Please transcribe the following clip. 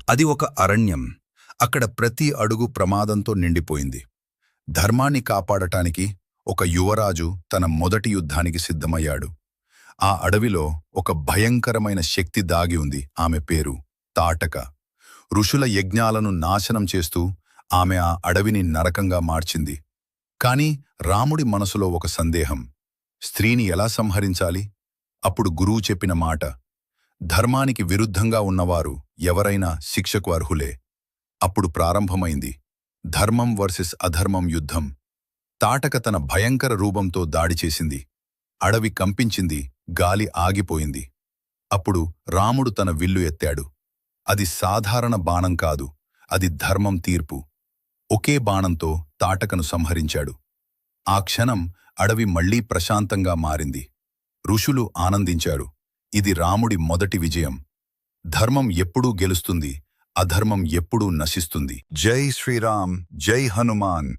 అది ఒక అరణ్యం. అక్కడ ప్రతి అడుగు ప్రమాదంతో నిండిపోయింది. ధర్మాన్ని కాపాడటానికి ఒక యువరాజు తన మొదటి యుద్ధానికి సిద్ధమయ్యాడు. ఆ అడవిలో ఒక భయంకరమైన శక్తి దాగి ఉంది. ఆమె పేరు తాటక. ఋషుల యజ్ఞాలను నాశనం చేస్తూ ఆమె ఆ అడవిని నరకంగా మార్చింది. కాని రాముడి మనసులో ఒక సందేహం. స్త్రీని ఎలా సంహరించాలి? అప్పుడు గురువు చెప్పిన మాట, ధర్మానికి విరుద్ధంగా ఉన్నవారు ఎవరైనా శిక్షకు అర్హులే. అప్పుడు ప్రారంభమైంది ధర్మం వర్సెస్ అధర్మం యుద్ధం. తాటక తన భయంకర రూపంతో దాడి చేసింది. అడవి కంపించింది, గాలి ఆగిపోయింది. అప్పుడు రాముడు తన విల్లు ఎత్తాడు. అది సాధారణ బాణం కాదు, అది ధర్మం తీర్పు. ఒకే బాణంతో తాటకను సంహరించాడు. ఆ క్షణం అడవి మళ్లీ ప్రశాంతంగా మారింది. ఋషులు ఆనందించారు. ఇది రాముడి మొదటి విజయం. ధర్మం ఎప్పుడూ గెలుస్తుంది, అధర్మం ఎప్పుడూ నశిస్తుంది. జై శ్రీరామ్, జై హనుమాన్.